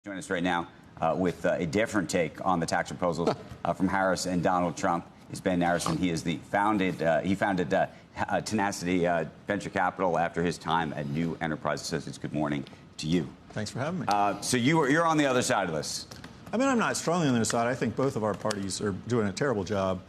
Join us right now with a different take on the tax proposals from Harris and Donald Trump. Is Ben Narasin. He is he founded Tenacity Venture Capital after his time at New Enterprise Associates. Good morning to you. Thanks for having me. So you're on the other side of this. I mean, I'm not strongly on the other side. I think both of our parties are doing a terrible job.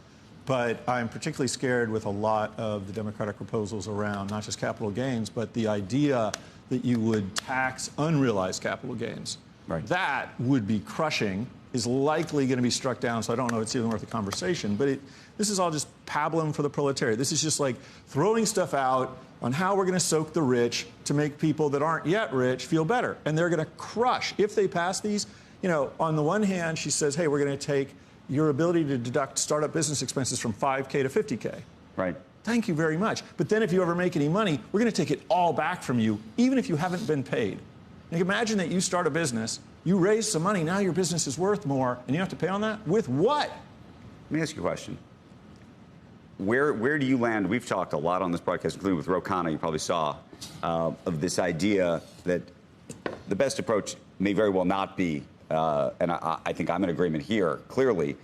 But I'm particularly scared with a lot of the Democratic proposals around not just capital gains, but the idea that you would tax unrealized capital gains. Right. That would be crushing, is likely going to be struck down, so I don't know if it's even worth the conversation. But this is all just pablum for the proletariat. This is just like throwing stuff out on how we're going to soak the rich to make people that aren't yet rich feel better. And they're going to crush. If they pass these, you know, on the one hand, she says, hey, we're going to take your ability to deduct startup business expenses from 5K to 50K. Right. Thank you very much. But then if you ever make any money, we're going to take it all back from you, even if you haven't been paid. Like, imagine that you start a business, you raise some money, now your business is worth more, and you have to pay on that? With what? Let me ask you a question. Where do you land? We've talked a lot on this broadcast, including with Ro Khanna, you probably saw, of this idea that the best approach may very well not be, and I think I'm in agreement here, clearly,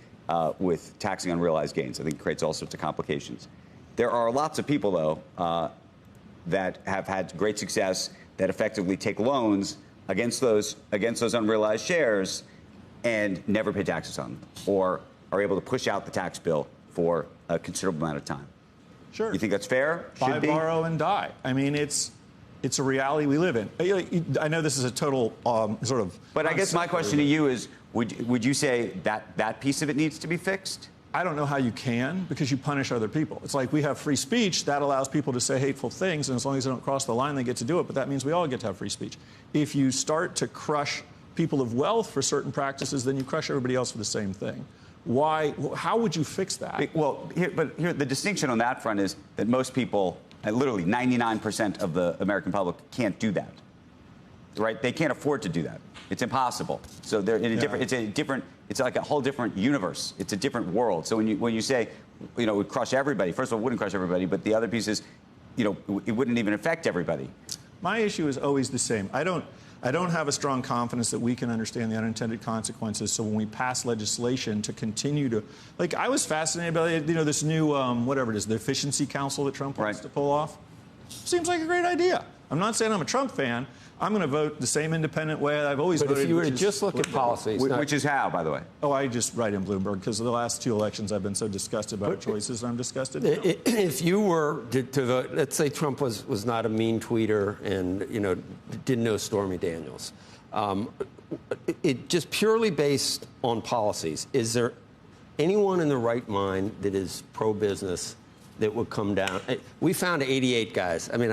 with taxing unrealized gains. I think it creates all sorts of complications. There are lots of people, though, that have had great success that effectively take loans against those unrealized shares and never pay taxes on them, or are able to push out the tax bill for a considerable amount of time. Sure. You think that's fair? Buy, borrow, and die. I mean, it's a reality we live in. I know this is a total sort of... But I guess my question to you is, would you say that piece of it needs to be fixed? I don't know how you can, because you punish other people. It's like we have free speech. That allows people to say hateful things, and as long as they don't cross the line, they get to do it. But that means we all get to have free speech. If you start to crush people of wealth for certain practices, then you crush everybody else for the same thing. Why? How would you fix that? Well, here the distinction on that front is that most people, literally 99% of the American public, can't do that. Right? They can't afford to do that. It's impossible. So they're in a different. It's like a whole different universe. It's a different world. So when you say, you know, it would crush everybody. First of all, it wouldn't crush everybody, but the other piece is, you know, it wouldn't even affect everybody. My issue is always the same. I don't have a strong confidence that we can understand the unintended consequences. So when we pass legislation to continue to, like, I was fascinated by, you know, this new whatever it is, the efficiency council that Trump wants to pull off. Seems like a great idea. I'm not saying I'm a Trump fan. I'm going to vote the same independent way I've always voted. But if you were to just look at policies... Which is how, by the way? Oh, I just write in Bloomberg, because the last two elections I've been so disgusted by choices, and I'm disgusted. If you were to vote, let's say Trump was not a mean tweeter and, you know, didn't know Stormy Daniels. It just purely based on policies, is there anyone in the right mind that is pro-business that would come down? We found 88 guys. I mean,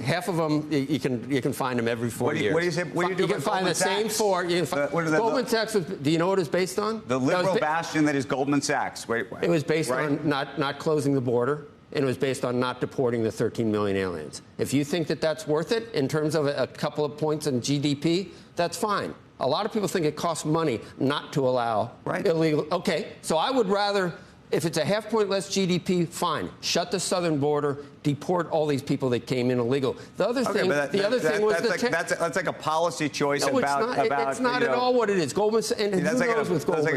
half of them, you can find them every 4 years. What do you say? What do you do? You can find the same four. Goldman Sachs. Do you know what it's based on? The liberal bastion that is Goldman Sachs. It was based on not closing the border, and it was based on not deporting the 13 million aliens. If you think that that's worth it in terms of a couple of points in GDP, that's fine. A lot of people think it costs money not to allow illegal. Okay, so I would rather. If it's a half point less GDP, fine. Shut the southern border, deport all these people that came in illegal. The other thing, that's like a policy choice about. It's not at all what it is. Goldman and who knows with Goldman.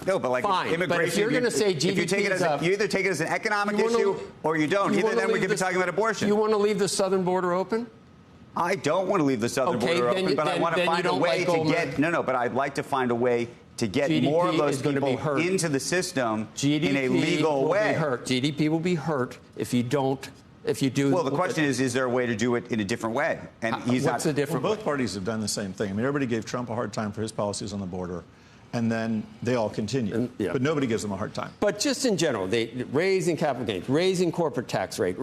No, but like fine. immigration. But if you're going to say GDP, you either take it as an economic issue or you don't. Either then we could be talking about abortion. You want to leave the southern border open? I don't want to leave the southern border open, but I want to find a way to get. No, but I'd like to find a way to get more of those people into the system in a legal way. GDP will be hurt if you don't. If you do. Well, the question is there a way to do it in a different way? And what's the difference? Well, both parties have done the same thing. I mean, everybody gave Trump a hard time for his policies on the border, and then they all continue. But nobody gives them a hard time. But just in general, raising capital gains, raising corporate tax rate,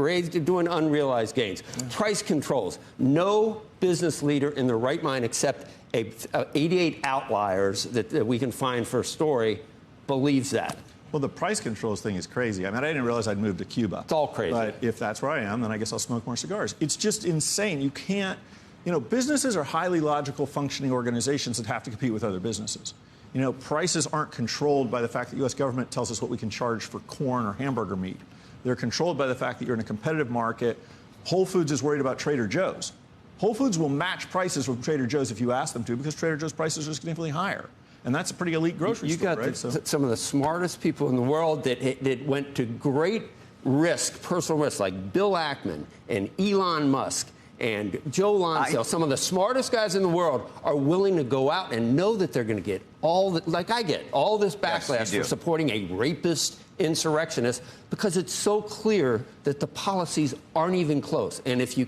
doing unrealized gains, price controls. No business leader in their right mind, except 88 outliers that we can find for a story, believes that. Well, the price controls thing is crazy. I mean, I didn't realize I'd moved to Cuba. It's all crazy. But if that's where I am, then I guess I'll smoke more cigars. It's just insane. You can't, you know, businesses are highly logical, functioning organizations that have to compete with other businesses. You know, prices aren't controlled by the fact that the U.S. government tells us what we can charge for corn or hamburger meat. They're controlled by the fact that you're in a competitive market. Whole Foods is worried about Trader Joe's. Whole Foods will match prices from Trader Joe's if you ask them to, because Trader Joe's prices are significantly higher. And that's a pretty elite grocery store, You got right? some of the smartest people in the world that went to great risk, personal risk, like Bill Ackman and Elon Musk and Joe Lonsdale, some of the smartest guys in the world, are willing to go out and know that they're going to get all the, like I get, all this backlash for supporting a rapist insurrectionist, because it's so clear that the policies aren't even close. And if you,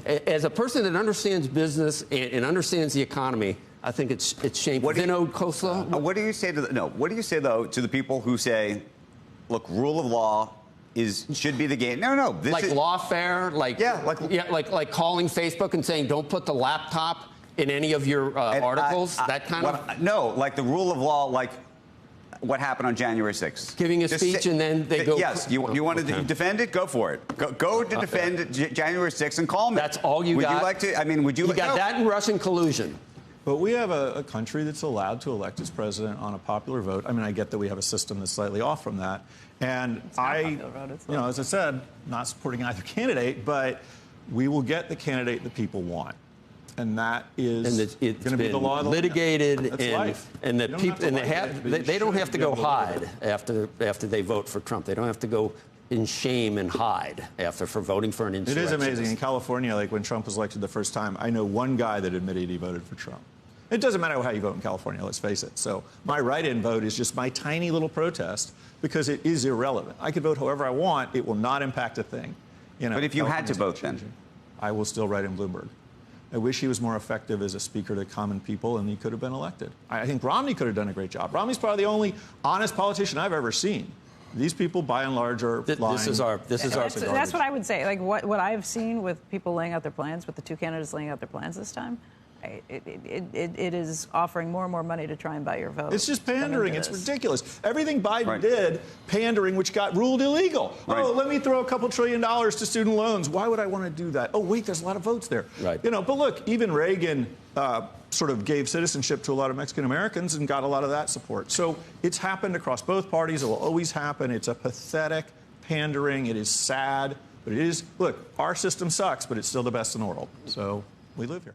as a person that understands business and understands the economy, I think it's shameful. Vinod Khosla? What do you say to what do you say though to the people who say, look, rule of law should be the game? No, this like is lawfare, like calling Facebook and saying don't put the laptop in any of your articles, that kind of. No, like the rule of law, like what happened on January 6th. Giving a speech and then they go. Yes, you want to defend it? Go for it. Go to defend January 6th and call me. That's all you got. Would you like to? I mean, would you? You got that in Russian collusion. But we have a country that's allowed to elect its president on a popular vote. I mean, I get that we have a system that's slightly off from that. And as I said, not supporting either candidate, but we will get the candidate the people want. And that is going to be the law of the litigated, land. and the people, and they don't have to go hide after they vote for Trump. They don't have to go in shame and hide for voting for an insurrectionist. It is amazing. In California, like when Trump was elected the first time, I know one guy that admitted he voted for Trump. It doesn't matter how you vote in California, let's face it. So my write-in vote is just my tiny little protest because it is irrelevant. I could vote however I want. It will not impact a thing. But if you had to vote then? I will still write in Bloomberg. I wish he was more effective as a speaker to common people, and he could have been elected. I think Romney could have done a great job. Romney's probably the only honest politician I've ever seen. These people, by and large, are lying. This is our. That's what I would say. Like what I've seen with people laying out their plans, with the two candidates laying out their plans this time, it is offering more and more money to try and buy your vote. It's just pandering. It's ridiculous. Everything Biden did, pandering, which got ruled illegal. Right. Oh, let me throw a couple $1 trillion to student loans. Why would I want to do that? Oh, wait, there's a lot of votes there. Right. But look, even Reagan sort of gave citizenship to a lot of Mexican Americans and got a lot of that support. So it's happened across both parties. It will always happen. It's a pathetic pandering. It is sad, but it is. Look, our system sucks, but it's still the best in the world. So we live here.